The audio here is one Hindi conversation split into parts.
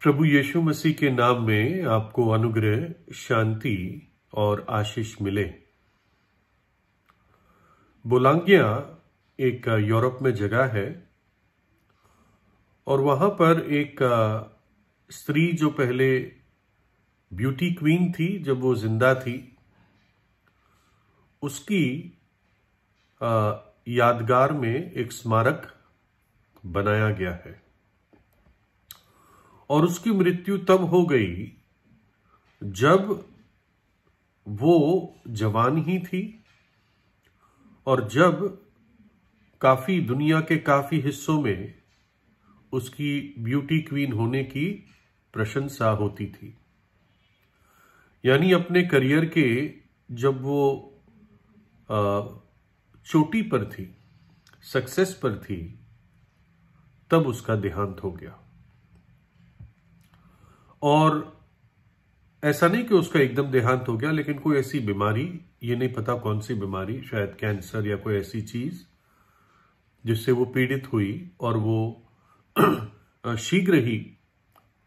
प्रभु यीशु मसीह के नाम में आपको अनुग्रह, शांति और आशीष मिले। बोलांगिया एक यूरोप में जगह है और वहां पर एक स्त्री जो पहले ब्यूटी क्वीन थी, जब वो जिंदा थी, उसकी यादगार में एक स्मारक बनाया गया है। और उसकी मृत्यु तब हो गई जब वो जवान ही थी और जब काफी दुनिया के काफी हिस्सों में उसकी ब्यूटी क्वीन होने की प्रशंसा होती थी। यानी अपने करियर के जब वो चोटी पर थी, सक्सेस पर थी, तब उसका देहांत हो गया। और ऐसा नहीं कि उसका एकदम देहांत हो गया, लेकिन कोई ऐसी बीमारी, ये नहीं पता कौन सी बीमारी, शायद कैंसर या कोई ऐसी चीज जिससे वो पीड़ित हुई और वो शीघ्र ही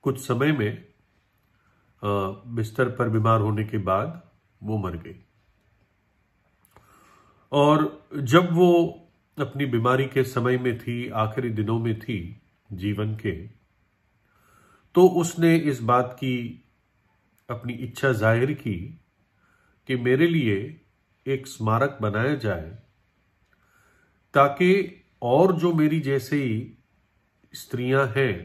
कुछ समय में बिस्तर पर बीमार होने के बाद वो मर गई। और जब वो अपनी बीमारी के समय में थी, आखिरी दिनों में थी जीवन के, तो उसने इस बात की अपनी इच्छा जाहिर की कि मेरे लिए एक स्मारक बनाया जाए, ताकि और जो मेरी जैसे ही स्त्रियां हैं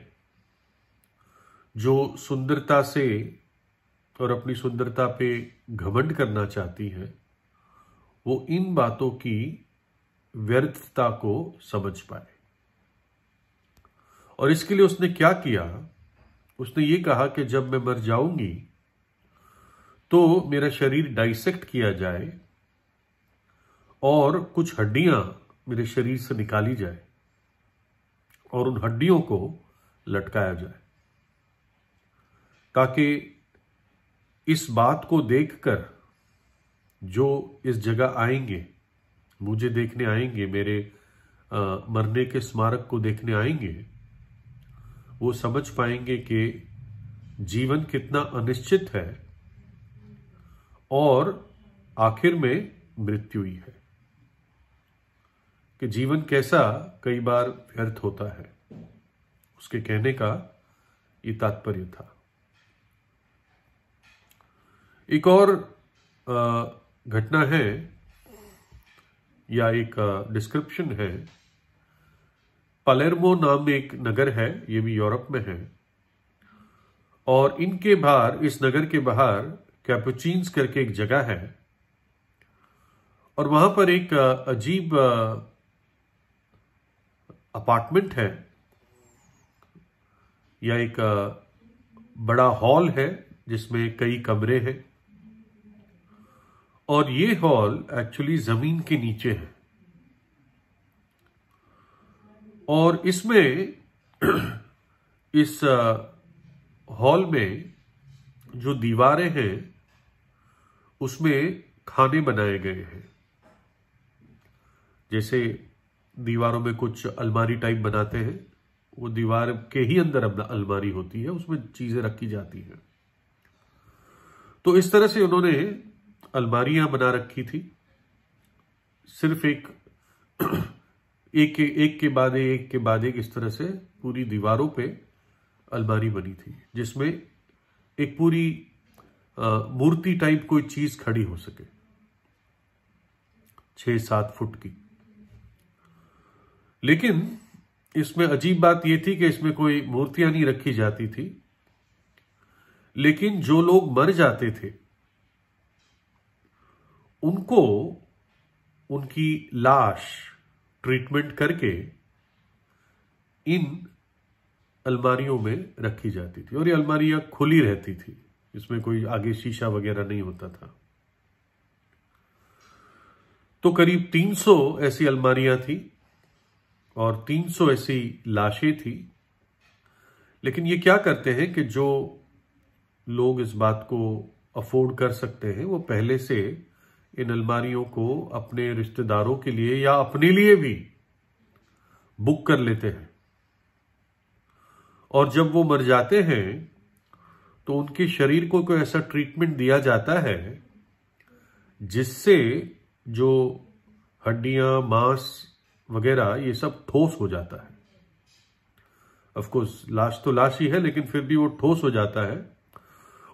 जो सुंदरता से और अपनी सुंदरता पे घमंड करना चाहती हैं, वो इन बातों की व्यर्थता को समझ पाए। और इसके लिए उसने क्या किया? उसने ये कहा कि जब मैं मर जाऊंगी तो मेरा शरीर डाइसेक्ट किया जाए और कुछ हड्डियां मेरे शरीर से निकाली जाए और उन हड्डियों को लटकाया जाए, ताकि इस बात को देखकर जो इस जगह आएंगे, मुझे देखने आएंगे, मेरे मरने के स्मारक को देखने आएंगे, वो समझ पाएंगे कि जीवन कितना अनिश्चित है और आखिर में मृत्यु ही है, कि जीवन कैसा कई बार व्यर्थ होता है। उसके कहने का ये तात्पर्य था। एक और घटना है या एक डिस्क्रिप्शन है। पालेर्मो नाम में एक नगर है, ये भी यूरोप में है, और इनके बाहर, इस नगर के बाहर कैपुचिन्स करके एक जगह है, और वहां पर एक अजीब अपार्टमेंट है या एक बड़ा हॉल है जिसमें कई कमरे हैं, और ये हॉल एक्चुअली जमीन के नीचे है। और इसमें इस हॉल में जो दीवारें हैं उसमें खाने बनाए गए हैं। जैसे दीवारों में कुछ अलमारी टाइप बनाते हैं, वो दीवार के ही अंदर अलमारी होती है, उसमें चीजें रखी जाती हैं। तो इस तरह से उन्होंने अलमारियां बना रखी थी। सिर्फ एक के बाद एक इस तरह से पूरी दीवारों पे अलमारी बनी थी, जिसमें एक पूरी मूर्ति टाइप कोई चीज खड़ी हो सके, 6-7 फुट की। लेकिन इसमें अजीब बात यह थी कि इसमें कोई मूर्तियां नहीं रखी जाती थी, लेकिन जो लोग मर जाते थे उनको उनकी लाश ट्रीटमेंट करके इन अलमारियों में रखी जाती थी, और ये अलमारियां खुली रहती थी, इसमें कोई आगे शीशा वगैरह नहीं होता था। तो करीब 300 ऐसी अलमारियां थी और 300 ऐसी लाशें थी। लेकिन ये क्या करते हैं कि जो लोग इस बात को अफोर्ड कर सकते हैं, वो पहले से इन अलमारियों को अपने रिश्तेदारों के लिए या अपने लिए भी बुक कर लेते हैं, और जब वो मर जाते हैं तो उनके शरीर को कोई ऐसा ट्रीटमेंट दिया जाता है जिससे जो हड्डियां, मांस वगैरह ये सब ठोस हो जाता है। ऑफ कोर्स लाश तो लाश ही है, लेकिन फिर भी वो ठोस हो जाता है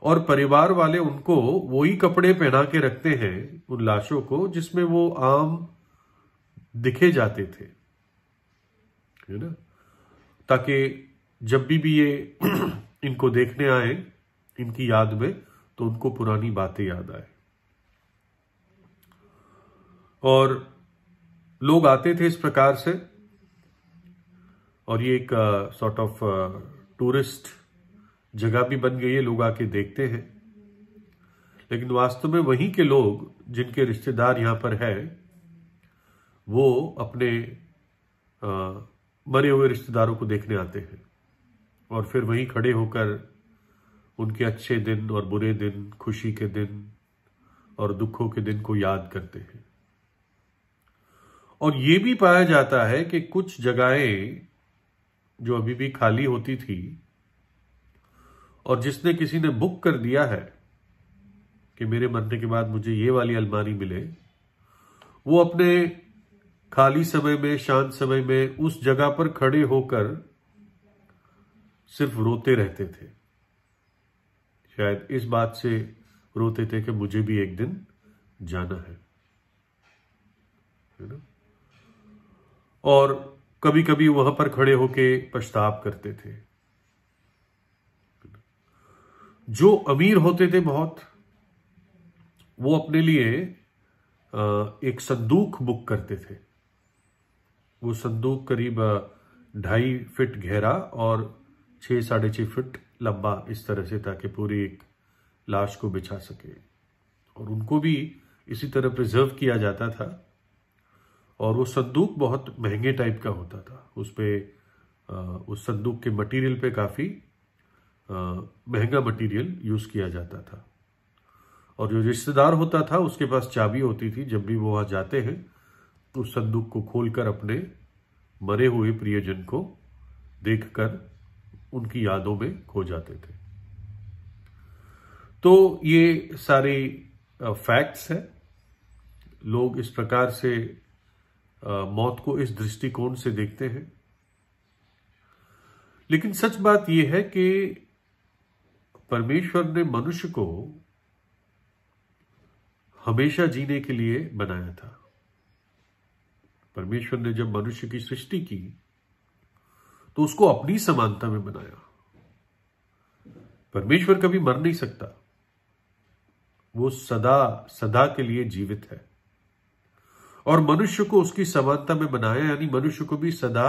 और परिवार वाले उनको वही कपड़े पहना के रखते हैं उन लाशों को जिसमें वो आम दिखे जाते थे, है ना, ताकि जब भी ये इनको देखने आए इनकी याद में तो उनको पुरानी बातें याद आए। और लोग आते थे इस प्रकार से, और ये एक सॉर्ट ऑफ टूरिस्ट जगह भी बन गई है, लोग आके देखते हैं। लेकिन वास्तव में वहीं के लोग जिनके रिश्तेदार यहां पर है वो अपने मरे हुए रिश्तेदारों को देखने आते हैं और फिर वहीं खड़े होकर उनके अच्छे दिन और बुरे दिन, खुशी के दिन और दुखों के दिन को याद करते हैं। और ये भी पाया जाता है कि कुछ जगहें जो अभी भी खाली होती थी और जिसने किसी ने बुक कर दिया है कि मेरे मरने के बाद मुझे ये वाली अलमारी मिले, वो अपने खाली समय में, शांत समय में उस जगह पर खड़े होकर सिर्फ रोते रहते थे। शायद इस बात से रोते थे कि मुझे भी एक दिन जाना है ना। और कभी कभी वहां पर खड़े होके पछताव करते थे। जो अमीर होते थे बहुत, वो अपने लिए एक संदूक बुक करते थे। वो संदूक करीब 2.5 फीट गहरा और 6-6.5 फीट लंबा, इस तरह से, ताकि पूरी एक लाश को बिछा सके। और उनको भी इसी तरह प्रिजर्व किया जाता था। और वो संदूक बहुत महंगे टाइप का होता था। उस पे उस संदूक के मटेरियल पे काफी महंगा मटेरियल यूज किया जाता था। और जो रिश्तेदार होता था उसके पास चाबी होती थी। जब भी वो वहां जाते हैं तो उस संदूक को खोलकर अपने मरे हुए प्रियजन को देखकर उनकी यादों में खो जाते थे। तो ये सारे फैक्ट्स हैं। लोग इस प्रकार से मौत को इस दृष्टिकोण से देखते हैं। लेकिन सच बात यह है कि परमेश्वर ने मनुष्य को हमेशा जीने के लिए बनाया था। परमेश्वर ने जब मनुष्य की सृष्टि की तो उसको अपनी समानता में बनाया। परमेश्वर कभी मर नहीं सकता, वो सदा सदा के लिए जीवित है। और मनुष्य को उसकी समानता में बनाया, यानी मनुष्य को भी सदा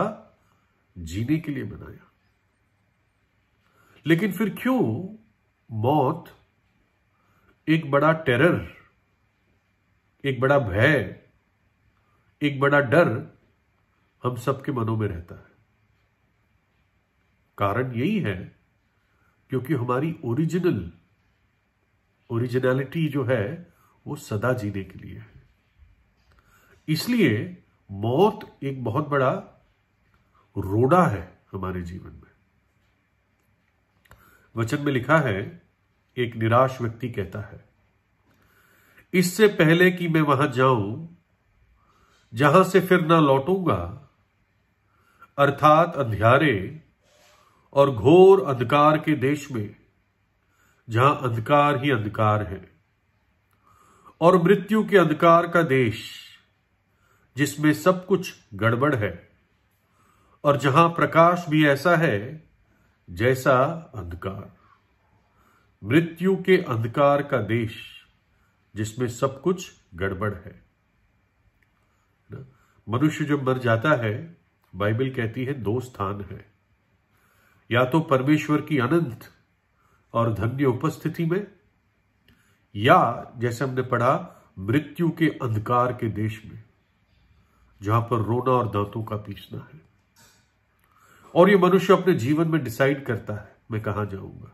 जीने के लिए बनाया। लेकिन फिर क्यों मौत एक बड़ा टेरर, एक बड़ा भय, एक बड़ा डर हम सबके मनों में रहता है? कारण यही है क्योंकि हमारी ओरिजिनलिटी जो है वो सदा जीने के लिए है। इसलिए मौत एक बहुत बड़ा रोड़ा है हमारे जीवन में। वचन में लिखा है, एक निराश व्यक्ति कहता है, इससे पहले कि मैं वहां जाऊं जहां से फिर ना लौटूंगा, अर्थात अंधियारे और घोर अंधकार के देश में, जहां अंधकार ही अंधकार है, और मृत्यु के अंधकार का देश जिसमें सब कुछ गड़बड़ है, और जहां प्रकाश भी ऐसा है जैसा अंधकार। मृत्यु के अंधकार का देश जिसमें सब कुछ गड़बड़ है। मनुष्य जब मर जाता है, बाइबल कहती है 2 स्थान है। या तो परमेश्वर की अनंत और धन्य उपस्थिति में, या जैसे हमने पढ़ा मृत्यु के अंधकार के देश में, जहां पर रोना और दांतों का पीसना है। और ये मनुष्य अपने जीवन में डिसाइड करता है, मैं कहां जाऊंगा।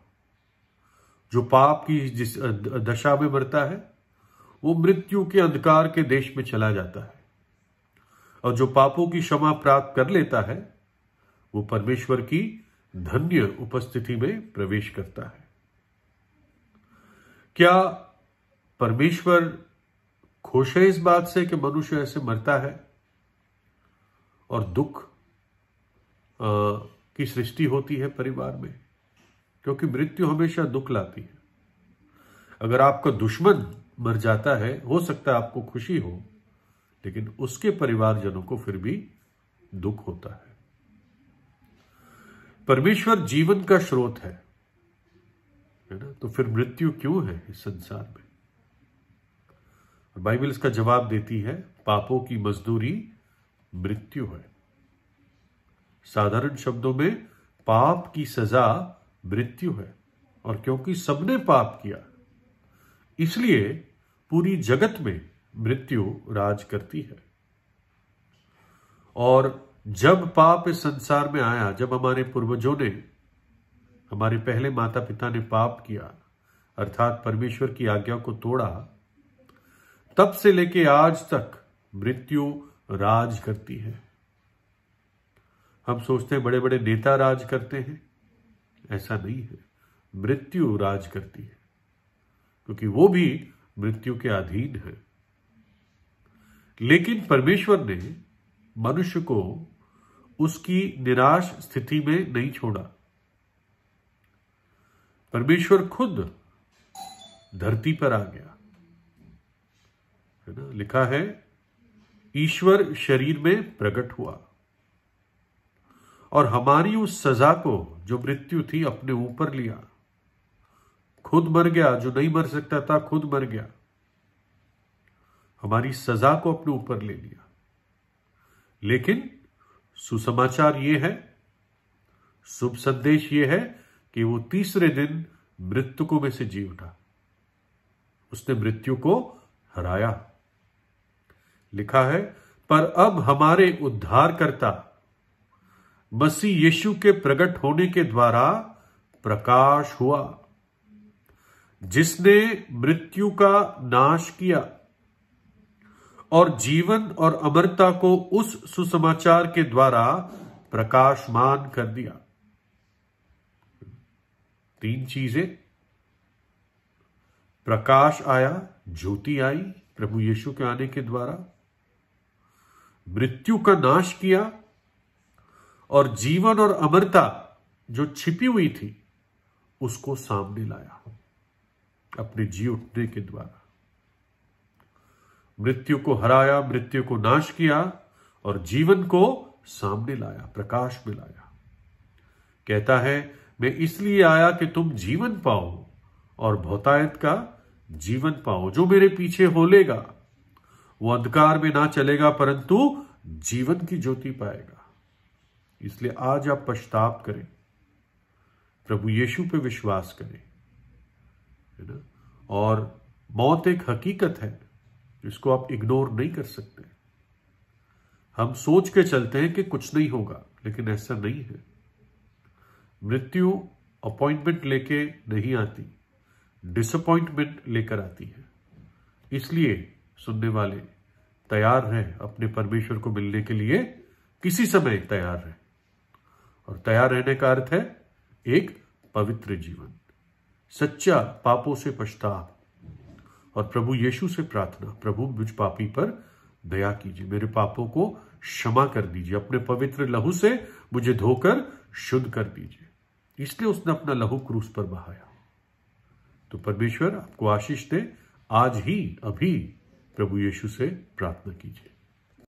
जो पाप की जिस दशा में मरता है वो मृत्यु के अंधकार के देश में चला जाता है, और जो पापों की क्षमा प्राप्त कर लेता है वो परमेश्वर की धन्य उपस्थिति में प्रवेश करता है। क्या परमेश्वर खुश है इस बात से कि मनुष्य ऐसे मरता है और दुख की सृष्टि होती है परिवार में? क्योंकि मृत्यु हमेशा दुख लाती है। अगर आपका दुश्मन मर जाता है, हो सकता है आपको खुशी हो, लेकिन उसके परिवारजनों को फिर भी दुख होता है। परमेश्वर जीवन का स्रोत है ना? तो फिर मृत्यु क्यों है इस संसार में? और बाइबल इसका जवाब देती है, पापों की मजदूरी मृत्यु है। साधारण शब्दों में, पाप की सजा मृत्यु है। और क्योंकि सबने पाप किया, इसलिए पूरी जगत में मृत्यु राज करती है। और जब पाप इस संसार में आया, जब हमारे पूर्वजों ने, हमारे पहले माता पिता ने पाप किया, अर्थात परमेश्वर की आज्ञा को तोड़ा, तब से लेके आज तक मृत्यु राज करती है। हम सोचते हैं बड़े बड़े नेता राज करते हैं, ऐसा नहीं है। मृत्यु राज करती है, क्योंकि वो भी मृत्यु के अधीन है। लेकिन परमेश्वर ने मनुष्य को उसकी निराश स्थिति में नहीं छोड़ा। परमेश्वर खुद धरती पर आ गया, है ना? लिखा है, ईश्वर शरीर में प्रकट हुआ और हमारी उस सजा को, जो मृत्यु थी, अपने ऊपर लिया। खुद मर गया, जो नहीं मर सकता था खुद मर गया। हमारी सजा को अपने ऊपर ले लिया। लेकिन सुसमाचार ये है, शुभ संदेश ये है कि वो तीसरे दिन मृतकों में से जी उठा। उसने मृत्यु को हराया। लिखा है, पर अब हमारे उद्धारकर्ता मसीह यीशु के प्रकट होने के द्वारा प्रकाश हुआ, जिसने मृत्यु का नाश किया और जीवन और अमरता को उस सुसमाचार के द्वारा प्रकाशमान कर दिया। 3 चीजें, प्रकाश आया, ज्योति आई प्रभु यीशु के आने के द्वारा, मृत्यु का नाश किया और जीवन और अमरता जो छिपी हुई थी उसको सामने लाया अपने जी उठने के द्वारा। मृत्यु को हराया, मृत्यु को नाश किया और जीवन को सामने लाया, प्रकाश में लाया। कहता है, मैं इसलिए आया कि तुम जीवन पाओ और बहुतायत का जीवन पाओ। जो मेरे पीछे होलेगा वो अंधकार में ना चलेगा, परंतु जीवन की ज्योति पाएगा। इसलिए आज आप पश्चाताप करें, प्रभु यीशु पे विश्वास करें, है ना? और मौत एक हकीकत है जिसको आप इग्नोर नहीं कर सकते। हम सोच के चलते हैं कि कुछ नहीं होगा, लेकिन ऐसा नहीं है। मृत्यु अपॉइंटमेंट लेके नहीं आती, डिसअपॉइंटमेंट लेकर आती है। इसलिए सुनने वाले तैयार रहे अपने परमेश्वर को मिलने के लिए, किसी समय तैयार रहे। और तैयार रहने का अर्थ है एक पवित्र जीवन, सच्चा पापों से पछतावा और प्रभु यीशु से प्रार्थना, प्रभु मुझ पापी पर दया कीजिए, मेरे पापों को क्षमा कर दीजिए, अपने पवित्र लहू से मुझे धोकर शुद्ध कर दीजिए। इसलिए उसने अपना लहू क्रूस पर बहाया। तो परमेश्वर आपको आशीष दे। आज ही, अभी प्रभु यीशु से प्रार्थना कीजिए।